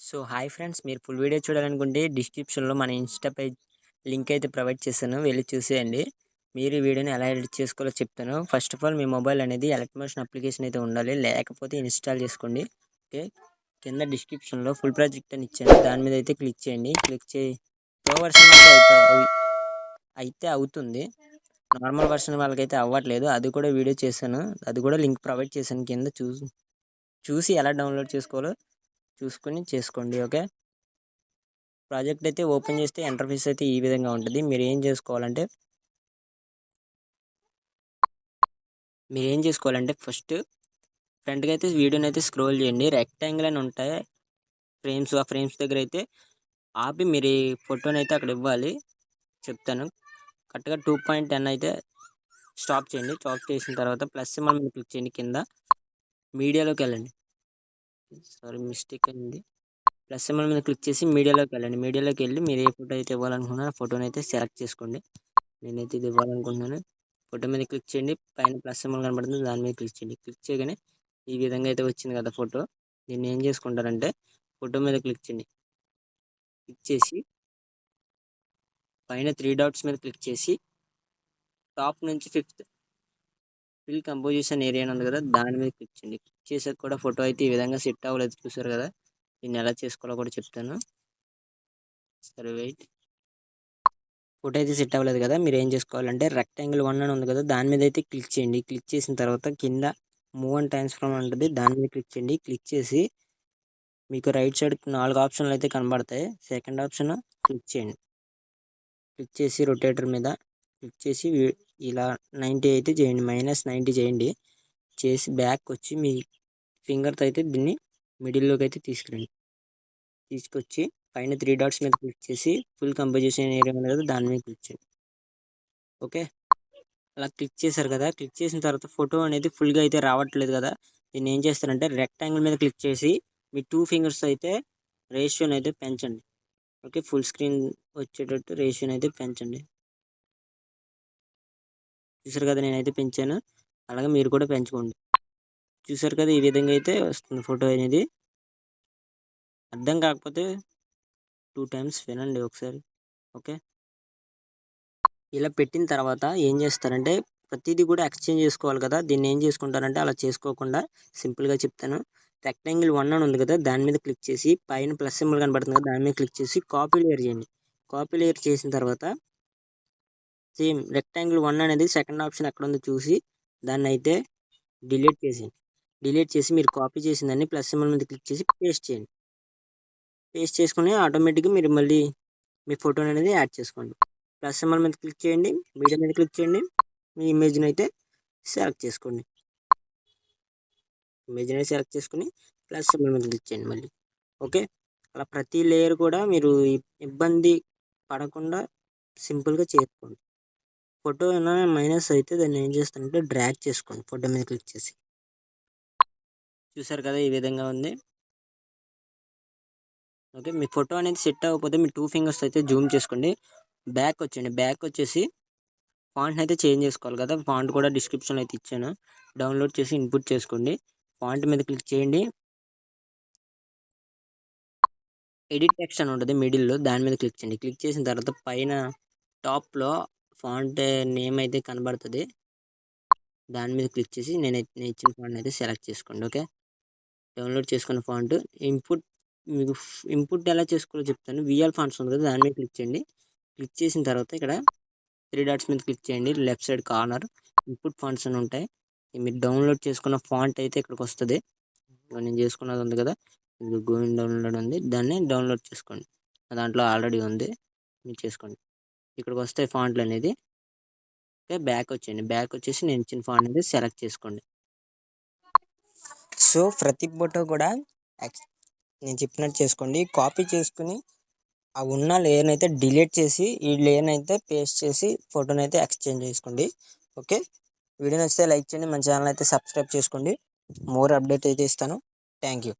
So hi friends, మీరు full video చూడాలనుకుంటే డిస్క్రిప్షన్లో మన ఇన్స్టా పేజ్ లింక్ అయితే ప్రొవైడ్ చేశాను, వెళ్ళి చూసేయండి. మీరు ఈ వీడియోని ఎలా ఎడిట్ చేసుకోవాలో చెప్తాను. First of all me mobile అనేది ఎలక్ట్ మోషన్ అప్లికేషన్ అయితే ఉండాలి, లేకపోతే ఇన్స్టాల్ చేసుకోండి. ఓకే, కింద డిస్క్రిప్షన్లో ఫుల్ ప్రాజెక్ట్ అని ఇచ్చాను, దాని మీద అయితే క్లిక్ చేయండి. క్లిక్ చేయి ప్రో వర్షన్ అయితే అవుతుంది, నార్మల్ వర్షన్ వాళ్ళకైతే అవ్వట్లేదు. అది కూడా వీడియో చేశాను, అది కూడా లింక్ ప్రొవైడ్ చేశాను కింద. చూసి ఎలా డౌన్లోడ్ చేసుకోవాలో చూసుకొని చేసుకోండి. ఓకే, ప్రాజెక్ట్ అయితే ఓపెన్ చేస్తే ఇంటర్ఫేస్ అయితే ఈ విధంగా ఉంటుంది. మీరు ఏం చేసుకోవాలంటే ఫస్ట్ ఫ్రంట్గా అయితే వీడియోని అయితే స్క్రోల్ చేయండి. రెక్టాంగిల్ అని ఉంటాయి ఫ్రేమ్స్, ఆ ఫ్రేమ్స్ దగ్గర అయితే ఆపి మీరు ఈ ఫోటోని అయితే అక్కడ ఇవ్వాలి. చెప్తాను కరెక్ట్గా 2.10 అయితే స్టాప్ చేయండి. స్టాప్ చేసిన తర్వాత ప్లస్ సింబల్ మీద క్లిక్ చేయండి. కింద మీడియాలోకి వెళ్ళండి. సారీ, మిస్టేక్ అయింది. ప్లస్ సింబల్ మీద క్లిక్ చేసి మీడియాలోకి వెళ్ళండి. మీడియాలోకి వెళ్ళి మీరు ఏ ఫోటో అయితే ఇవ్వాలనుకున్నారో ఆ ఫోటోని అయితే సెలెక్ట్ చేసుకోండి. నేనైతే ఇది ఇవ్వాలనుకుంటున్నాను. ఫోటో మీద క్లిక్ చేయండి, పైన ప్లస్ సింబల్ కనబడుతుంది, దాని మీద క్లిక్ చేయండి. క్లిక్ చేయగానే ఈ విధంగా అయితే వచ్చింది కదా ఫోటో. దీన్ని ఏం చేసుకుంటారంటే ఫోటో మీద క్లిక్ చేయండి. క్లిక్ చేసి పైన 3 డాట్స్ మీద క్లిక్ చేసి టాప్ నుంచి 5th ఫిల్ కంపోజిషన్ ఏరియా ఉంది కదా, దాని మీద క్లిక్ చేయండి. క్లిక్ చేసాక కూడా ఫోటో అయితే ఈ విధంగా సెట్ అవ్వలేదు, చూసారు కదా. దీన్ని ఎలా చేసుకోవాలో కూడా చెప్తాను. సరే వెయిట్, ఫోటో అయితే సెట్ అవ్వలేదు కదా. మీరు ఏం చేసుకోవాలంటే రెక్టాంగిల్ 1 అని ఉంది కదా, దాని మీద అయితే క్లిక్ చేయండి. క్లిక్ చేసిన తర్వాత కింద మూవ్ అండ్ ట్రాన్స్ఫార్మ్ ఉంటుంది, దాని మీద క్లిక్ చేయండి. క్లిక్ చేసి మీకు రైట్ సైడ్ 4 ఆప్షన్లు అయితే కనబడతాయి. సెకండ్ ఆప్షన్ క్లిక్ చేయండి. క్లిక్ చేసి రొటేటర్ మీద క్లిక్ చేసి ఇలా 90 అయితే చేయండి, -90 చేయండి. చేసి బ్యాక్ వచ్చి మీ ఫింగర్తో అయితే దీన్ని మిడిల్లోకి అయితే తీసుకొచ్చి పైన 3 డాట్స్ మీద క్లిక్ చేసి ఫుల్ కంపోజిషన్ ఏరియా ఉంది కదా, దాని మీద క్లిక్ చేయండి. ఓకే, అలా క్లిక్ చేశారు కదా. క్లిక్ చేసిన తర్వాత ఫోటో అనేది ఫుల్గా అయితే రావట్లేదు కదా. దీన్ని ఏం చేస్తారంటే రెక్టాంగిల్ మీద క్లిక్ చేసి మీ 2 ఫింగర్స్ అయితే రేషియోని అయితే పెంచండి. ఓకే, ఫుల్ స్క్రీన్ వచ్చేటట్టు రేషియోని అయితే పెంచండి. చూసారు కదా, నేనైతే పెంచాను, అలాగే మీరు కూడా పెంచుకోండి. చూసారు కదా, ఈ విధంగా అయితే వస్తుంది ఫోటో అనేది. అర్థం కాకపోతే 2 టైమ్స్ వినండి ఒకసారి. ఓకే, ఇలా పెట్టిన తర్వాత ఏం చేస్తారంటే ప్రతిదీ కూడా ఎక్స్చేంజ్ చేసుకోవాలి కదా. దీన్ని ఏం చేసుకుంటారంటే అలా చేసుకోకుండా సింపుల్గా చెప్తాను. రెక్టాంగిల్ 1 అని ఉంది కదా, దాని మీద క్లిక్ చేసి పైన ప్లస్ సింబల్ కనబడుతుంది కదా, దాని మీద క్లిక్ చేసి కాపీ లేయర్ చేయండి. కాపీ లేయర్ చేసిన తర్వాత సేమ్ రెక్టాంగిల్ 1 అనేది సెకండ్ ఆప్షన్ ఎక్కడ ఉందో చూసి దాన్ని అయితే డిలీట్ చేసేయండి. డిలీట్ చేసి మీరు కాపీ చేసిందాన్ని ప్లస్ సింబల్ మీద క్లిక్ చేసి పేస్ట్ చేయండి. పేస్ట్ చేసుకుని ఆటోమేటిక్గా మీరు మళ్ళీ మీ ఫోటోని అనేది యాడ్ చేసుకోండి. ప్లస్ సింబల్ మీద క్లిక్ చేయండి, మీడియా మీద క్లిక్ చేయండి, మీ ఇమేజ్ని అయితే సెలెక్ట్ చేసుకోండి. ఇమేజ్ అనేది సెలెక్ట్ చేసుకుని ప్లస్ సింబల్ మీద క్లిక్ చేయండి మళ్ళీ. ఓకే, అలా ప్రతి లేయర్ కూడా మీరు ఇబ్బంది పడకుండా సింపుల్గా చేసుకోండి. ఫోటో ఏమైనా మైనస్ అయితే దాన్ని ఏం చేస్తానంటే డ్రాగ్ చేసుకోండి ఫోటో మీద క్లిక్ చేసి. చూసారు కదా, ఈ విధంగా ఉంది. ఓకే, మీ ఫోటో అనేది సెట్ అవ్వకపోతే మీ 2 ఫింగర్స్ అయితే జూమ్ చేసుకోండి. బ్యాక్ వచ్చేయండి. బ్యాక్ వచ్చేసి ఫాంట్ని అయితే చేంజ్ చేసుకోవాలి కదా. ఫాంట్ కూడా డిస్క్రిప్షన్లో అయితే ఇచ్చాను, డౌన్లోడ్ చేసి ఇన్పుట్ చేసుకోండి. ఫాంట్ మీద క్లిక్ చేయండి. ఎడిట్ టెక్స్ట్ అని ఉంటుంది మిడిల్లో, దాని మీద క్లిక్ చేయండి. క్లిక్ చేసిన తర్వాత పైన టాప్లో ఫాంట్ నేమ్ అయితే కనబడుతుంది, దాని మీద క్లిక్ చేసి నేను ఇచ్చిన ఫాంట్ అయితే సెలెక్ట్ చేసుకోండి. ఓకే, డౌన్లోడ్ చేసుకున్న ఫాంట్ మీకు ఇన్పుట్ ఎలా చేసుకోవాలో చెప్తాను. విఎల్ ఫాంట్స్ ఉంది కదా, దాని మీద క్లిక్ చేయండి. క్లిక్ చేసిన తర్వాత ఇక్కడ 3 డాట్స్ మీద క్లిక్ చేయండి. Left side corner input fonts అని ఉంటాయి. మీరు డౌన్లోడ్ చేసుకున్న ఫాంట్ అయితే ఇక్కడికి వస్తుంది. నేను చేసుకున్నది ఉంది కదా, ఇది గోవింద్ డౌన్లోడ్ ఉంది, దాన్ని డౌన్లోడ్ చేసుకోండి. దాంట్లో ఆల్రెడీ ఉంది, మీరు చేసుకోండి. ఇక్కడికి వస్తాయి ఫాంట్లు అనేది. ఓకే, బ్యాక్ వచ్చేయండి. బ్యాక్ వచ్చేసి నేను ఇచ్చిన ఫాంట్ అనేది సెలెక్ట్ చేసుకోండి. సో ప్రతి ఫోటో కూడా నేను చెప్పినట్టు చేసుకోండి. కాపీ చేసుకుని ఆ ఉన్న లేయర్ని అయితే డిలీట్ చేసి ఈ లేయర్ని అయితే పేస్ట్ చేసి ఫోటోని అయితే ఎక్స్చేంజ్ చేసుకోండి. ఓకే, వీడియో నచ్చితే లైక్ చేయండి, మన ఛానల్ అయితే సబ్స్క్రైబ్ చేసుకోండి. మోర్ అప్డేట్ అయితే ఇస్తాను. Thank you.